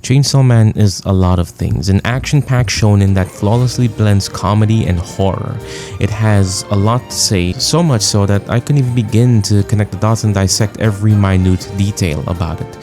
Chainsaw Man is a lot of things, an action-packed shonen that flawlessly blends comedy and horror. It has a lot to say, so much so that I couldn't even begin to connect the dots and dissect every minute detail about it.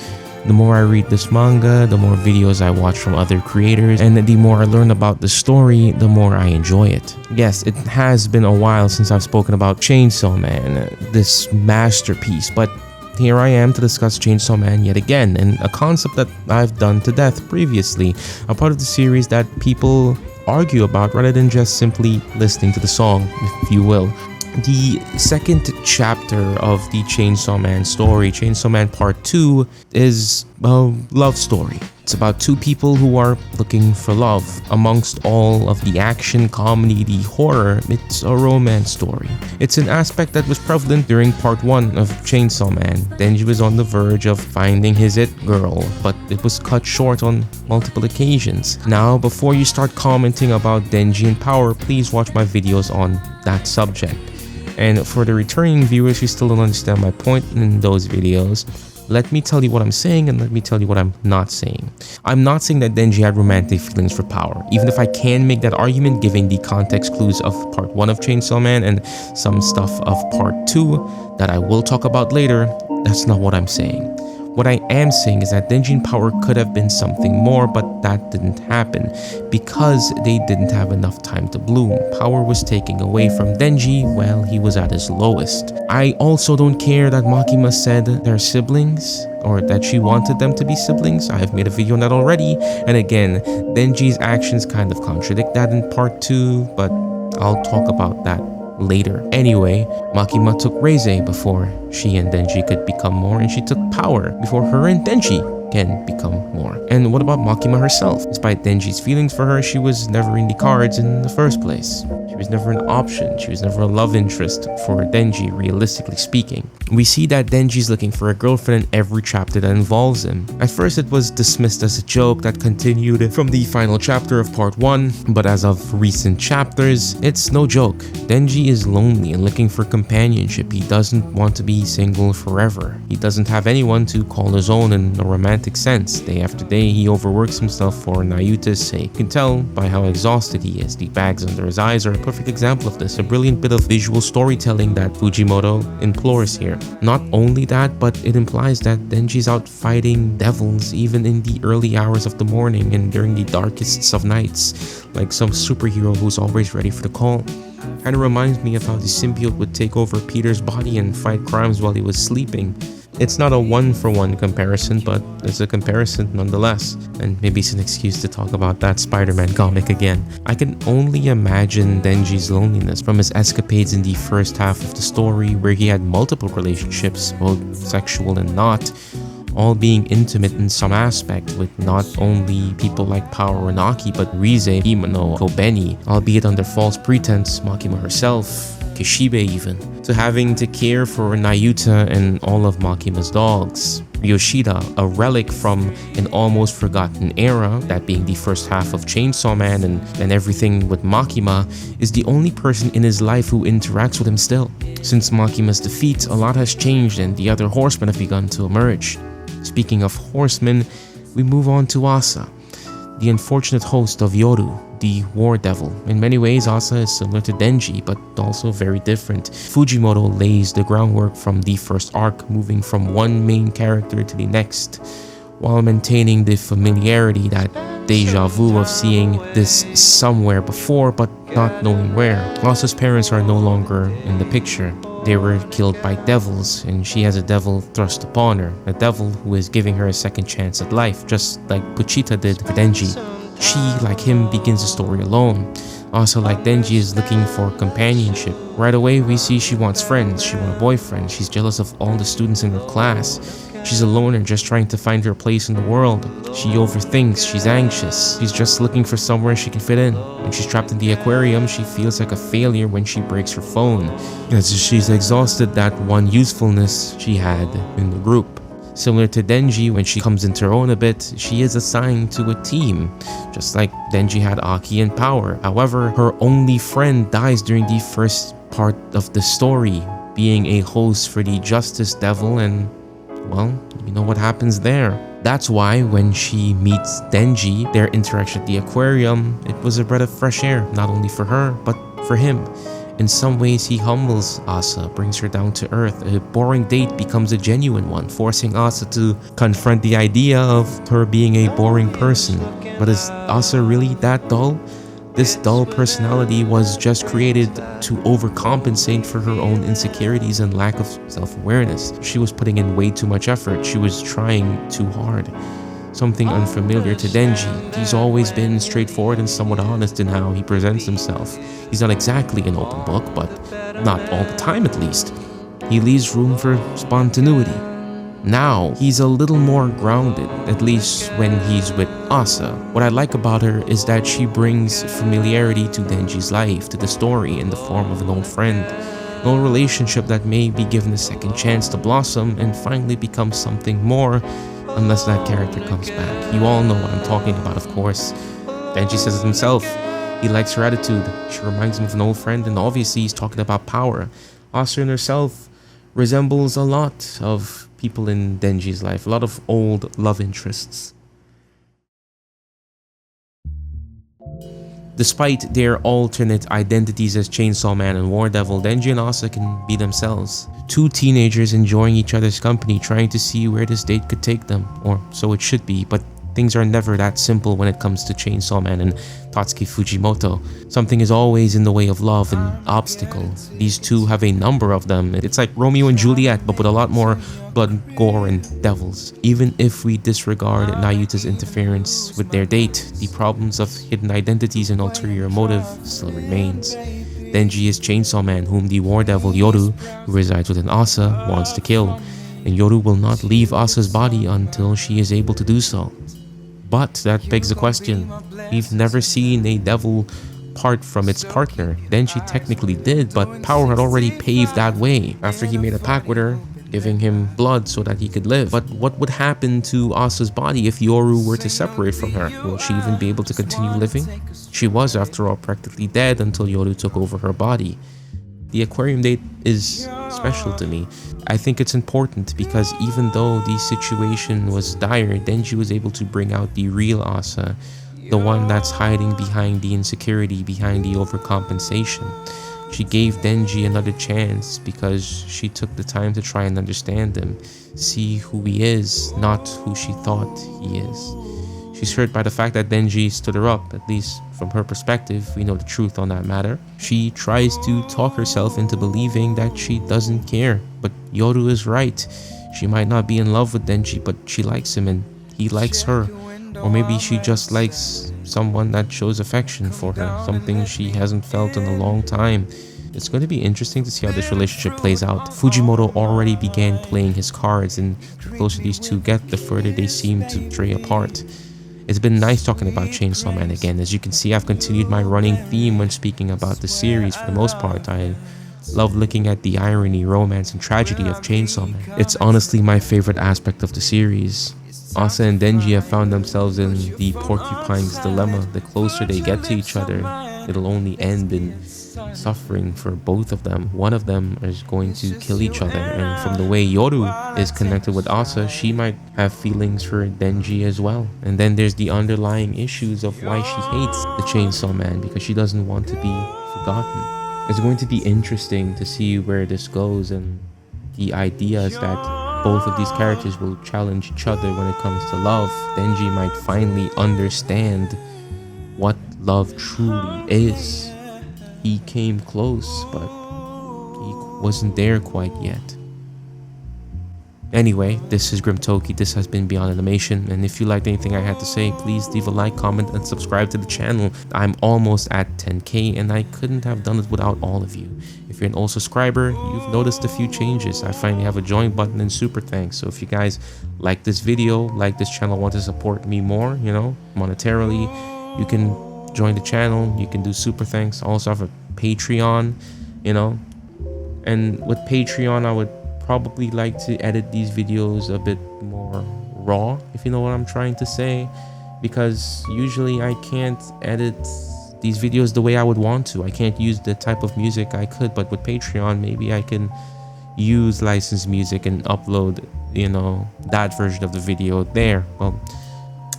The more I read this manga, the more videos I watch from other creators, and the more I learn about the story, the more I enjoy it. Yes, it has been a while since I've spoken about Chainsaw Man, this masterpiece, but here I am to discuss Chainsaw Man yet again, and a concept that I've done to death previously, a part of the series that people argue about rather than just simply listening to the song, if you will. The second chapter of the Chainsaw Man story, Chainsaw Man Part 2, is a love story. It's about two people who are looking for love. Amongst all of the action, comedy, the horror, it's a romance story. It's an aspect that was prevalent during Part 1 of Chainsaw Man. Denji was on the verge of finding his it girl, but it was cut short on multiple occasions. Now, before you start commenting about Denji and Power, please watch my videos on that subject. And for the returning viewers who still don't understand my point in those videos, let me tell you what I'm saying and let me tell you what I'm not saying. I'm not saying that Denji had romantic feelings for Power, even if I can make that argument given the context clues of Part 1 of Chainsaw Man and some stuff of Part 2 that I will talk about later. That's not what I'm saying. What I am saying is that Denji and Power could have been something more, but that didn't happen because they didn't have enough time to bloom. Power was taking away from Denji while he was at his lowest. I also don't care that Makima said they're siblings, or that she wanted them to be siblings. I've made a video on that already, and again, Denji's actions kind of contradict that in Part 2, but I'll talk about that later. Anyway, Makima took Reize before she and Denji could become more, and she took Power before her and Denji can become more. And what about Makima herself? Despite Denji's feelings for her, she was never in the cards in the first place. She was never an option. She was never a love interest for Denji, realistically speaking. We see that Denji's looking for a girlfriend in every chapter that involves him. At first, it was dismissed as a joke that continued from the final chapter of Part 1, but as of recent chapters, it's no joke. Denji is lonely and looking for companionship. He doesn't want to be single forever. He doesn't have anyone to call his own in a romantic sense. Day after day, he overworks himself for Nayuta's sake. You can tell by how exhausted he is. The bags under his eyes are a perfect example of this, a brilliant bit of visual storytelling that Fujimoto implores here. Not only that, but it implies that Denji's out fighting devils even in the early hours of the morning and during the darkest of nights, like some superhero who's always ready for the call. Kinda reminds me of how the symbiote would take over Peter's body and fight crimes while he was sleeping. It's not a one-for-one comparison, but it's a comparison nonetheless. And maybe it's an excuse to talk about that Spider-Man comic again. I can only imagine Denji's loneliness from his escapades in the first half of the story, where he had multiple relationships, both sexual and not, all being intimate in some aspect with not only people like Power and Aki, but Reize, Himeno, Kobeni, albeit under false pretense, Makima herself, Kishibe even, to having to care for Nayuta and all of Makima's dogs. Yoshida, a relic from an almost forgotten era, that being the first half of Chainsaw Man and everything with Makima, is the only person in his life who interacts with him still. Since Makima's defeat, a lot has changed and the other horsemen have begun to emerge. Speaking of horsemen, we move on to Asa, the unfortunate host of Yoru, the war devil. In many ways, Asa is similar to Denji, but also very different. Fujimoto lays the groundwork from the first arc, moving from one main character to the next, while maintaining the familiarity, that deja vu of seeing this somewhere before, but not knowing where. Asa's parents are no longer in the picture. They were killed by devils, and she has a devil thrust upon her, a devil who is giving her a second chance at life, just like Puchita did for Denji. She, like him, begins the story alone. Asa, like Denji, is looking for companionship. Right away, we see she wants friends, she wants a boyfriend, she's jealous of all the students in her class. She's a loner just trying to find her place in the world. She overthinks, she's anxious, she's just looking for somewhere she can fit in. When she's trapped in the aquarium, she feels like a failure when she breaks her phone, as she's exhausted that one usefulness she had in the group. Similar to Denji, when she comes into her own a bit, she is assigned to a team, just like Denji had Aki and Power. However, her only friend dies during the first part of the story, being a host for the Justice Devil, and well, you know what happens there. That's why when she meets Denji, their interaction at the aquarium, it was a breath of fresh air, not only for her, but for him. In some ways, he humbles Asa, brings her down to earth. A boring date becomes a genuine one, forcing Asa to confront the idea of her being a boring person. But is Asa really that dull? This dull personality was just created to overcompensate for her own insecurities and lack of self-awareness. She was putting in way too much effort. She was trying too hard. Something unfamiliar to Denji. He's always been straightforward and somewhat honest in how he presents himself. He's not exactly an open book, but not all the time at least. He leaves room for spontaneity. Now, he's a little more grounded, at least when he's with Asa. What I like about her is that she brings familiarity to Denji's life, to the story, in the form of an old friend. An old relationship that may be given a second chance to blossom and finally become something more, unless that character comes back. You all know what I'm talking about, of course. Denji says it himself. He likes her attitude. She reminds him of an old friend, and obviously he's talking about power. Asa in herself resembles a lot of people in Denji's life, a lot of old love interests. Despite their alternate identities as Chainsaw Man and War Devil, Denji and Asa can be themselves. Two teenagers enjoying each other's company, trying to see where this date could take them, or so it should be, but things are never that simple when it comes to Chainsaw Man and Tatsuki Fujimoto. Something is always in the way of love and obstacle. These two have a number of them. It's like Romeo and Juliet, but with a lot more blood, gore, and devils. Even if we disregard Nayuta's interference with their date, the problems of hidden identities and ulterior motive still remains. Denji is Chainsaw Man, whom the War Devil Yoru, who resides within Asa, wants to kill, and Yoru will not leave Asa's body until she is able to do so. But that begs the question, we've never seen a devil part from its partner. Denji technically did, but power had already paved that way after he made a pact with her, giving him blood so that he could live. But what would happen to Asa's body if Yoru were to separate from her? Will she even be able to continue living? She was, after all, practically dead until Yoru took over her body. The aquarium date is special to me. I think it's important because even though the situation was dire, Denji was able to bring out the real Asa, the one that's hiding behind the insecurity, behind the overcompensation. She gave Denji another chance because she took the time to try and understand him, see who he is, not who she thought he is. She's hurt by the fact that Denji stood her up, at least from her perspective. We know the truth on that matter. She tries to talk herself into believing that she doesn't care, but Yoru is right. She might not be in love with Denji, but she likes him and he likes her. Or maybe she just likes someone that shows affection for her, something she hasn't felt in a long time. It's going to be interesting to see how this relationship plays out. Fujimoto already began playing his cards, and the closer these two get, the further they seem to stray apart. It's been nice talking about Chainsaw Man again. As you can see, I've continued my running theme when speaking about the series for the most part. I love looking at the irony, romance, and tragedy of Chainsaw Man. It's honestly my favorite aspect of the series. Asa and Denji have found themselves in the porcupine's dilemma. The closer they get to each other, it'll only end in suffering for both of them. One of them is going to kill each other, and from the way Yoru is connected with Asa, she might have feelings for Denji as well. And then there's the underlying issues of why she hates the Chainsaw Man, because she doesn't want to be forgotten. It's going to be interesting to see where this goes, and the idea is that both of these characters will challenge each other when it comes to love. Denji might finally understand what love truly is. He came close, but he wasn't there quite yet. Anyway, this is Grimtoki. This has been Beyond Animation, and if you liked anything I had to say, please leave a like, comment, and subscribe to the channel. I'm almost at 10k, and I couldn't have done it without all of you. If you're an old subscriber, you've noticed a few changes. I finally have a join button and super thanks. So if you guys like this video, like this channel, want to support me more, monetarily, you can join the channel. You can do super thanks. I also have a Patreon, and with Patreon I would probably like to edit these videos a bit more raw, if you know what I'm trying to say, because usually I can't edit these videos the way I would want to. I can't use the type of music I could, but with Patreon maybe I can use licensed music and upload, that version of the video there. Well,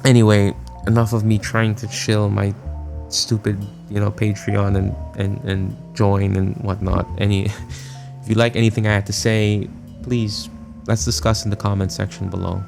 anyway, enough of me trying to chill my stupid, Patreon and join and whatnot. If you like anything I had to say, please let's discuss in the comment section below.